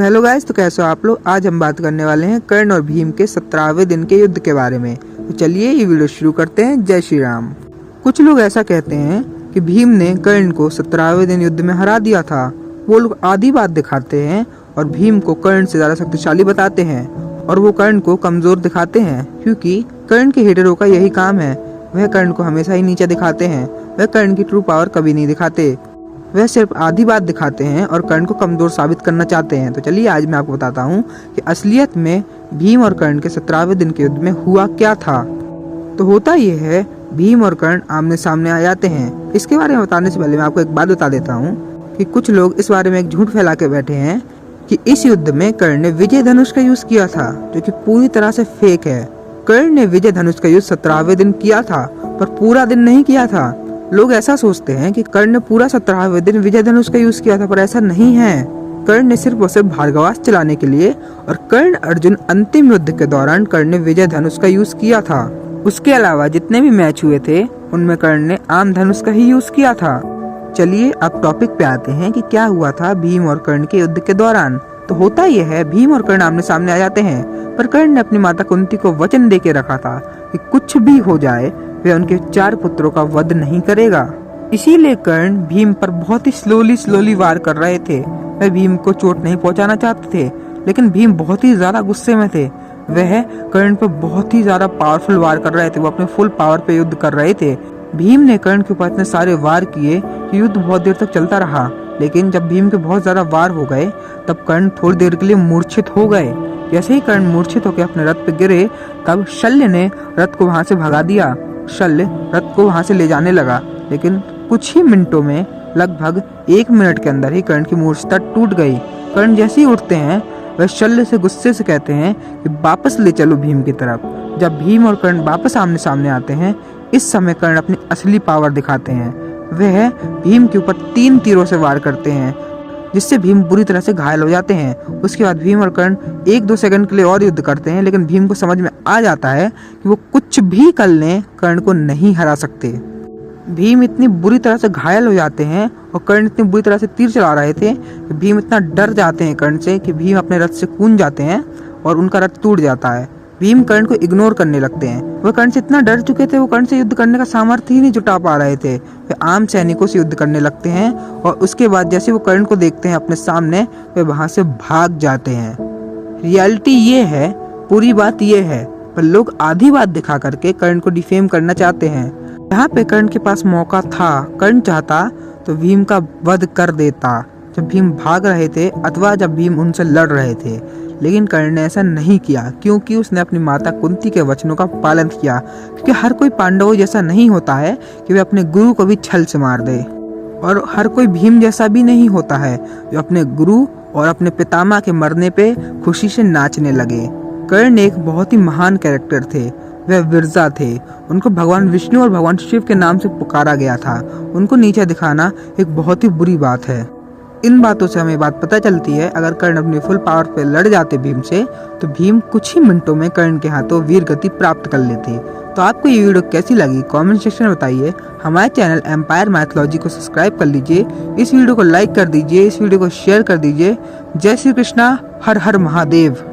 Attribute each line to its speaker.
Speaker 1: तो hello guys, तो कैसे हो आप लोग। आज हम बात करने वाले हैं कर्ण और भीम के 17वें दिन के युद्ध के बारे में। तो चलिए ये वीडियो शुरू करते हैं। जय श्री राम। कुछ लोग ऐसा कहते हैं कि भीम ने कर्ण को 17वें दिन युद्ध में हरा दिया था। वो लोग आधी बात दिखाते हैं और भीम को कर्ण से ज्यादा शक्तिशाली बताते हैं और वो कर्ण को कमजोर दिखाते हैं, क्योंकि कर्ण के हेटरों का यही काम है। वह कर्ण को हमेशा ही नीचे दिखाते हैं। वह कर्ण की ट्रू पावर कभी नहीं दिखाते। वह सिर्फ आधी बात दिखाते हैं और कर्ण को कमजोर साबित करना चाहते हैं। तो चलिए आज मैं आपको बताता हूँ कि असलियत में भीम और कर्ण के 17वें दिन के युद्ध में हुआ क्या था। तो होता यह है, भीम और कर्ण आमने सामने आ जाते हैं। इसके बारे में बताने से पहले मैं आपको एक बात बता देता हूँ कि कुछ लोग इस बारे में एक झूठ फैला के बैठे हैं कि इस युद्ध में कर्ण ने विजय धनुष का यूज किया था, जो कि पूरी तरह से फेक है। कर्ण ने विजय धनुष का यूज 17वें दिन किया था, पर पूरा दिन नहीं किया था। लोग ऐसा सोचते हैं कि कर्ण ने पूरा 17वें दिन विजय धनुष का यूज किया था, पर ऐसा नहीं है। कर्ण ने सिर्फ और सिर्फ भार्गवास्त्र चलाने के लिए और कर्ण अर्जुन अंतिम युद्ध के दौरान कर्ण ने विजय धनुष का यूज किया था। उसके अलावा जितने भी मैच हुए थे उनमें कर्ण ने आम धनुष का ही यूज किया था। चलिए अब टॉपिक पे आते हैं कि क्या हुआ था भीम और कर्ण के युद्ध के दौरान। तो होता यह है, भीम और कर्ण आमने सामने आ जाते हैं, पर कर्ण ने अपनी माता कुंती को वचन दे के रखा था कि कुछ भी हो जाए वह उनके 4 पुत्रों का वध नहीं करेगा। इसीलिए कर्ण भीम पर बहुत ही स्लोली वार कर रहे थे। वह भीम को चोट नहीं पहुंचाना चाहते थे, लेकिन भीम बहुत ही ज्यादा गुस्से में थे। वह कर्ण पर बहुत ही ज्यादा पावरफुल वार कर रहे थे। वो अपने फुल पावर पे युद्ध कर रहे थे। भीम ने कर्ण के ऊपर इतने सारे वार किए कि युद्ध बहुत देर तक चलता रहा। लेकिन जब भीम के बहुत ज्यादा वार हो गए तब कर्ण थोड़ी देर के लिए मूर्छित हो गए। जैसे ही कर्ण मूर्छित होकर अपने रथ पे गिरे, तब शल्य ने रथ को वहां से भगा दिया। शल्य रथ को वहां से ले जाने लगा, लेकिन कुछ ही मिनटों में, लगभग 1 मिनट के अंदर ही कर्ण की मूर्छता टूट गई। कर्ण जैसे ही उठते हैं, वह शल्य से गुस्से से कहते हैं कि वापस ले चलो भीम की तरफ। जब भीम और कर्ण वापस आमने सामने आते हैं, इस समय कर्ण अपनी असली पावर दिखाते हैं। वह भीम के ऊपर 3 तीरों से वार करते हैं, जिससे भीम बुरी तरह से घायल हो जाते हैं। उसके बाद भीम और कर्ण 1-2 सेकंड के लिए और युद्ध करते हैं, लेकिन भीम को समझ में आ जाता है कि वो कुछ भी कर लें, कर्ण को नहीं हरा सकते। भीम इतनी बुरी तरह से घायल हो जाते हैं और कर्ण इतनी बुरी तरह से तीर चला रहे थे कि भीम इतना डर जाते हैं कर्ण से कि भीम अपने रथ से कूद जाते हैं और उनका रथ टूट जाता है। भीम कर्ण को इग्नोर करने लगते हैं। वह कर्ण से इतना डर चुके थे, वो कर्ण से युद्ध करने का सामर्थ्य ही नहीं जुटा पा रहे थे। वे आम सैनिकों से युद्ध करने लगते हैं और उसके बाद जैसे वो कर्ण को देखते हैं अपने सामने, वे वहां से भाग जाते हैं। रियलिटी ये है, पूरी बात ये है, पर लोग आधी बात दिखा करके कर्ण को डिफेम करना चाहते हैं। यहाँ पे कर्ण के पास मौका था। कर्ण चाहता तो भीम का वध कर देता जब भीम भाग रहे थे अथवा जब भीम उनसे लड़ रहे थे, लेकिन कर्ण ने ऐसा नहीं किया, क्योंकि उसने अपनी माता कुंती के वचनों का पालन किया। क्योंकि हर कोई पांडवों जैसा नहीं होता है कि वे अपने गुरु को भी छल से मार दे, और हर कोई भीम जैसा भी नहीं होता है जो अपने गुरु और अपने पितामह के मरने पे खुशी से नाचने लगे। कर्ण एक बहुत ही महान कैरेक्टर थे। वह विरजा थे। उनको भगवान विष्णु और भगवान शिव के नाम से पुकारा गया था। उनको नीचे दिखाना एक बहुत ही बुरी बात है। इन बातों से हमें बात पता चलती है, अगर कर्ण अपनी फुल पावर पे लड़ जाते भीम से, तो भीम कुछ ही मिनटों में कर्ण के हाथों वीर गति प्राप्त कर लेते। तो आपको ये वीडियो कैसी लगी कमेंट सेक्शन में बताइए। हमारे चैनल एम्पायर मैथोलॉजी को सब्सक्राइब कर लीजिए। इस वीडियो को लाइक कर दीजिए, इस वीडियो को शेयर कर दीजिए। जय श्री कृष्णा, हर हर महादेव।